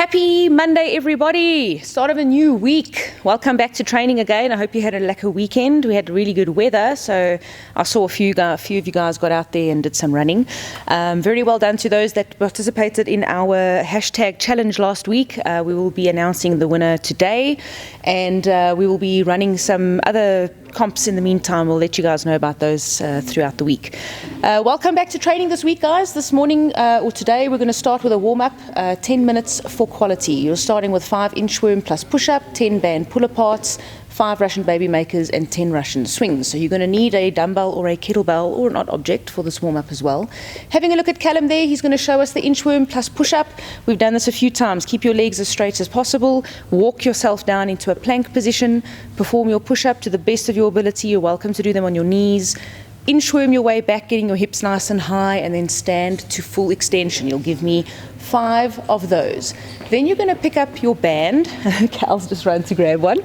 Happy Monday, everybody. Start of a new week. Welcome back to training again. I hope you had a lekker weekend. We had really good weather, so I saw a few of you guys got out there and did some running. Very well done to those that participated in our hashtag challenge last week. We will be announcing the winner today, and we will be running some other comps in the meantime. We'll let you guys know about those throughout the week. Welcome back to training this week, guys. This morning or today we're going to start with a warm-up, 10 minutes for quality. You're starting with 5 inchworm plus push-up, 10 band pull-aparts, 5 Russian baby makers and 10 Russian swings. So you're going to need a dumbbell or a kettlebell or an odd object for this warm-up as well. Having a look at Callum there, he's going to show us the inchworm plus push-up. We've done this a few times. Keep your legs as straight as possible. Walk yourself down into a plank position. Perform your push-up to the best of your ability. You're welcome to do them on your knees. Inchworm your way back, getting your hips nice and high, and then stand to full extension. You'll give me 5 of those. Then you're going to pick up your band. Cal's just run to grab one.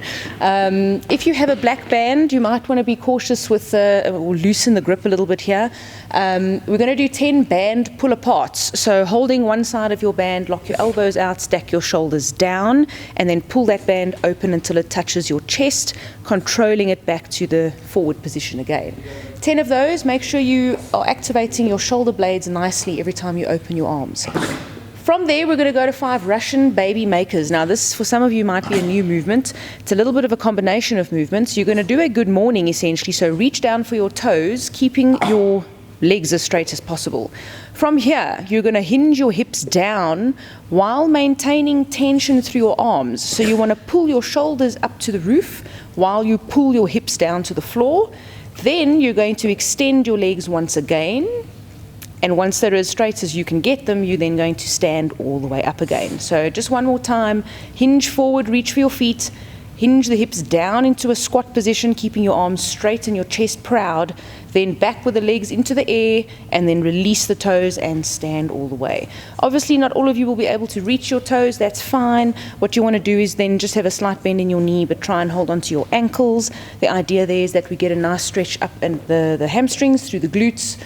If you have a black band, you might want to be cautious with or loosen the grip a little bit here. We're going to do 10 band pull-aparts. So holding one side of your band, lock your elbows out, stack your shoulders down, and then pull that band open until it touches your chest, controlling it back to the forward position again. 10 of those. Make sure you are activating your shoulder blades nicely every time you open your arms. From there, we're going to go to 5 Russian baby makers. Now, this, for some of you, might be a new movement. It's a little bit of a combination of movements. You're going to do a good morning, essentially. So reach down for your toes, keeping your legs as straight as possible. From here, you're going to hinge your hips down while maintaining tension through your arms. So you want to pull your shoulders up to the roof while you pull your hips down to the floor. Then you're going to extend your legs once again. And once they're as straight as you can get them, you're then going to stand all the way up again. So just one more time, hinge forward, reach for your feet, hinge the hips down into a squat position, keeping your arms straight and your chest proud, then back with the legs into the air, and then release the toes and stand all the way. Obviously, not all of you will be able to reach your toes, that's fine. What you want to do is then just have a slight bend in your knee, but try and hold onto your ankles. The idea there is that we get a nice stretch up and the hamstrings through the glutes.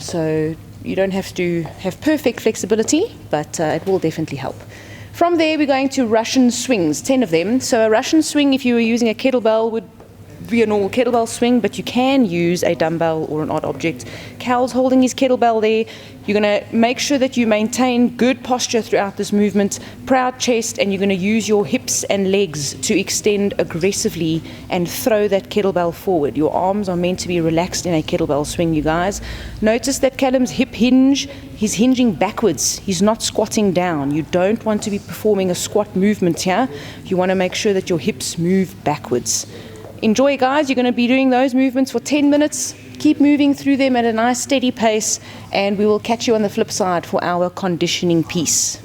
So you don't have to have perfect flexibility, but it will definitely help. From there, we're going to Russian swings, 10 of them. So a Russian swing, if you were using a kettlebell, would be a normal kettlebell swing, but you can use a dumbbell or an odd object. Cal's holding his kettlebell there. You're going to make sure that you maintain good posture throughout this movement, proud chest, and you're going to use your hips and legs to extend aggressively and throw that kettlebell forward. Your arms are meant to be relaxed in a kettlebell swing, you guys. Notice that Callum's hip hinge, he's hinging backwards. He's not squatting down. You don't want to be performing a squat movement here. You want to make sure that your hips move backwards. Enjoy, guys. You're going to be doing those movements for 10 minutes. Keep moving through them at a nice steady pace, and we will catch you on the flip side for our conditioning piece.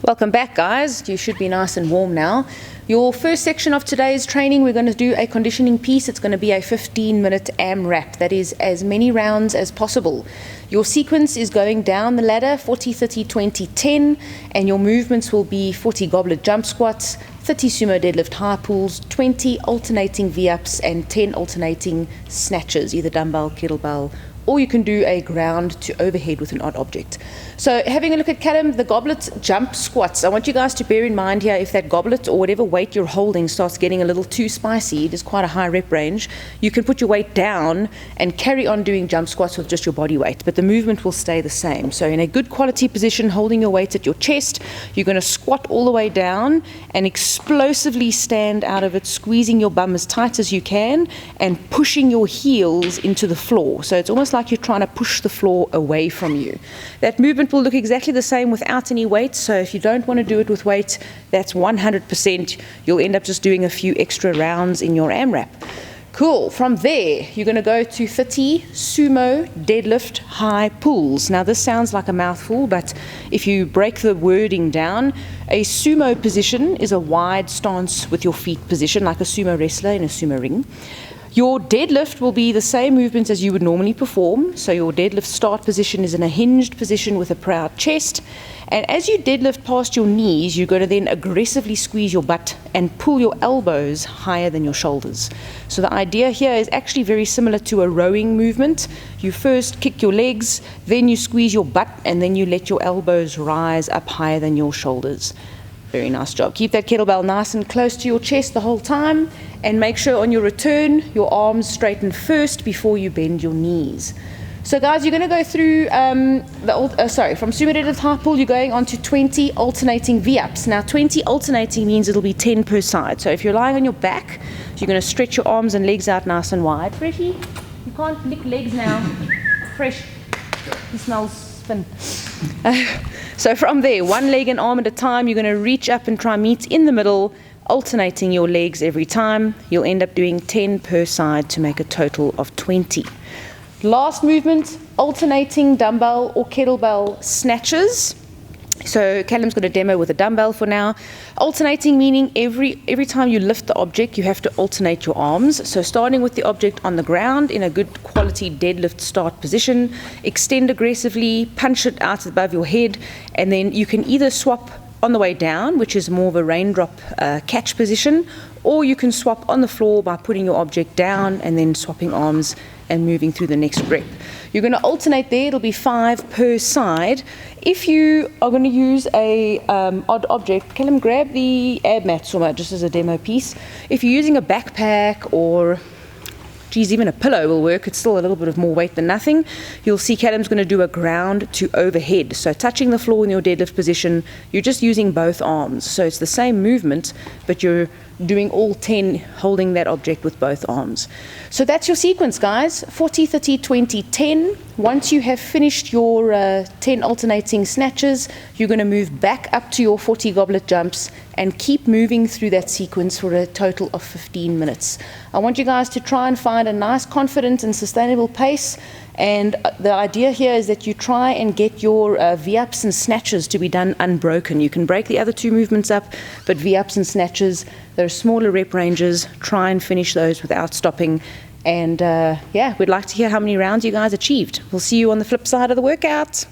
Welcome back, guys. You should be nice and warm now. Your first section of today's training, we're going to do a conditioning piece. It's going to be a 15-minute AMRAP. That is as many rounds as possible. Your sequence is going down the ladder, 40, 30, 20, 10, and your movements will be 40 goblet jump squats, 30 sumo deadlift high pulls, 20 alternating V-ups, and 10 alternating snatches, either dumbbell, kettlebell, or you can do a ground to overhead with an odd object. So having a look at Callum, the goblet jump squats. I want you guys to bear in mind here, if that goblet or whatever weight you're holding starts getting a little too spicy, it is quite a high rep range, you can put your weight down and carry on doing jump squats with just your body weight, but the movement will stay the same. So in a good quality position, holding your weight at your chest, you're going to squat all the way down and explosively stand out of it, squeezing your bum as tight as you can and pushing your heels into the floor. So it's almost like you're trying to push the floor away from you. That movement will look exactly the same without any weight, so if you don't want to do it with weight, that's 100%. You'll end up just doing a few extra rounds in your AMRAP. Cool. From there, you're going to go to 30 sumo deadlift high pulls. Now, this sounds like a mouthful, but if you break the wording down, a sumo position is a wide stance with your feet position, like a sumo wrestler in a sumo ring. Your deadlift will be the same movements as you would normally perform. So your deadlift start position is in a hinged position with a proud chest. And as you deadlift past your knees, you're going to then aggressively squeeze your butt and pull your elbows higher than your shoulders. So the idea here is actually very similar to a rowing movement. You first kick your legs, then you squeeze your butt, and then you let your elbows rise up higher than your shoulders. Very nice job. Keep that kettlebell nice and close to your chest the whole time, and make sure on your return your arms straighten first before you bend your knees. So guys, you're going to go through from sumo-deadlift high pull, you're going on to 20 alternating V-ups. Now 20 alternating means it'll be 10 per side. So if you're lying on your back, you're going to stretch your arms and legs out nice and wide. Freshie, you can't lick legs now. Fresh, he smells fin. So from there, one leg and arm at a time, you're going to reach up and try meet in the middle, alternating your legs every time. You'll end up doing 10 per side to make a total of 20. Last movement, alternating dumbbell or kettlebell snatches. So Callum's got a demo with a dumbbell for now. Alternating meaning every time you lift the object, you have to alternate your arms. So starting with the object on the ground in a good quality deadlift start position, extend aggressively, punch it out above your head, and then you can either swap on the way down, which is more of a raindrop catch position, or you can swap on the floor by putting your object down and then swapping arms and moving through the next rep. You're going to alternate there, it'll be 5 per side. If you are going to use a odd object, Callum, grab the ab mat just as a demo piece. If you're using a backpack or even a pillow will work, it's still a little bit of more weight than nothing. You'll see Callum's going to do a ground to overhead. So touching the floor in your deadlift position, you're just using both arms. So it's the same movement, but you're doing all 10 holding that object with both arms. So that's your sequence, guys. 40, 30, 20, 10. Once you have finished your 10 alternating snatches, you're going to move back up to your 40 goblet jumps and keep moving through that sequence for a total of 15 minutes. I want you guys to try and find a nice, confident and sustainable pace. And the idea here is that you try and get your V-ups and snatches to be done unbroken. You can break the other two movements up, but V-ups and snatches, they're smaller rep ranges. Try and finish those without stopping. And we'd like to hear how many rounds you guys achieved. We'll see you on the flip side of the workout.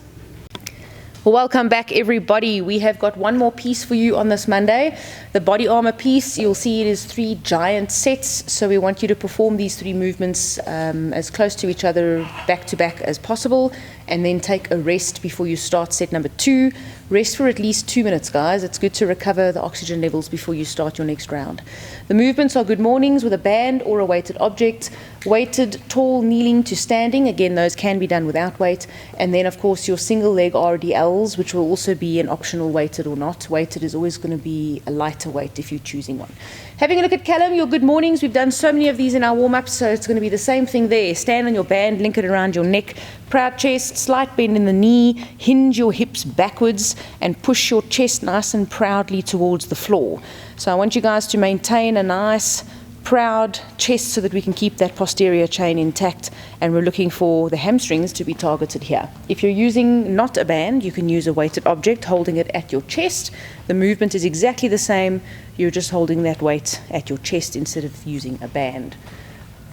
Well, welcome back, everybody. We have got one more piece for you on this Monday. The body armor piece, you'll see it is 3 giant sets. So we want you to perform these 3 movements as close to each other, back to back as possible, and then take a rest before you start set number 2. Rest for at least 2 minutes, guys. It's good to recover the oxygen levels before you start your next round. The movements are good mornings with a band or a weighted object. Weighted, tall, kneeling to standing. Again, those can be done without weight. And then, of course, your single leg RDLs, which will also be an optional weighted or not. Weighted is always going to be a lighter weight if you're choosing one. Having a look at Callum, your good mornings. We've done so many of these in our warm-ups, so it's going to be the same thing there. Stand on your band, link it around your neck. Proud chest, slight bend in the knee. Hinge your hips backwards and push your chest nice and proudly towards the floor. So I want you guys to maintain a nice proud chest so that we can keep that posterior chain intact, and we're looking for the hamstrings to be targeted here. If you're using not a band, you can use a weighted object, holding it at your chest. The movement is exactly the same. You're just holding that weight at your chest instead of using a band.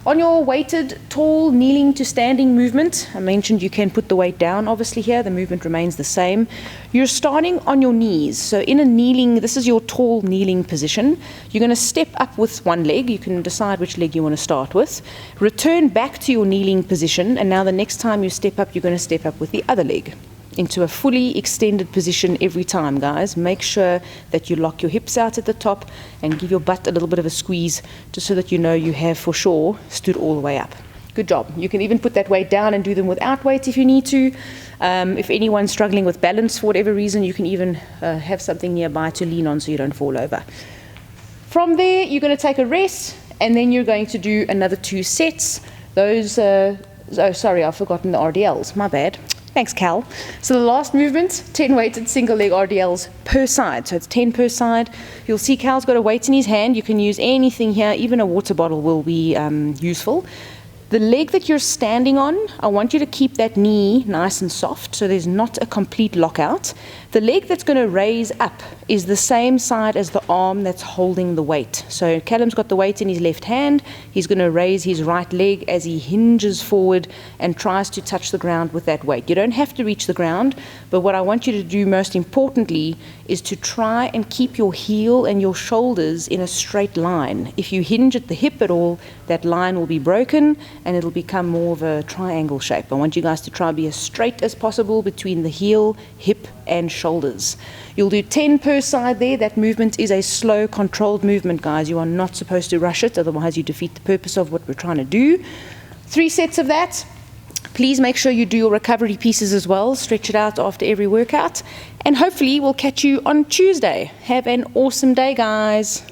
On your weighted, tall, kneeling to standing movement, I mentioned you can put the weight down. Obviously here, the movement remains the same. You're starting on your knees. So in a kneeling, this is your tall kneeling position. You're going to step up with one leg. You can decide which leg you want to start with. Return back to your kneeling position. And now the next time you step up, you're going to step up with the other leg into a fully extended position every time, guys. Make sure that you lock your hips out at the top and give your butt a little bit of a squeeze, just so that you know you have for sure stood all the way up. Good job. You can even put that weight down and do them without weight if you need to. If anyone's struggling with balance for whatever reason, you can even have something nearby to lean on so you don't fall over. From there, you're going to take a rest, and then you're going to do another 2 sets. Those, sorry, I've forgotten the RDLs. My bad. Thanks, Cal. So the last movement, 10 weighted single leg RDLs per side. So it's 10 per side. You'll see Cal's got a weight in his hand. You can use anything here. Even a water bottle will be useful. The leg that you're standing on, I want you to keep that knee nice and soft so there's not a complete lockout. The leg that's going to raise up is the same side as the arm that's holding the weight. So Callum's got the weight in his left hand. He's going to raise his right leg as he hinges forward and tries to touch the ground with that weight. You don't have to reach the ground, but what I want you to do most importantly is to try and keep your heel and your shoulders in a straight line. If you hinge at the hip at all, that line will be broken and it'll become more of a triangle shape. I want you guys to try and be as straight as possible between the heel, hip, and shoulders. You'll do 10 per side there. That movement is a slow, controlled movement, guys. You are not supposed to rush it, otherwise you defeat the purpose of what we're trying to do. 3 sets of that. Please make sure you do your recovery pieces as well. Stretch it out after every workout. And hopefully we'll catch you on Tuesday. Have an awesome day, guys.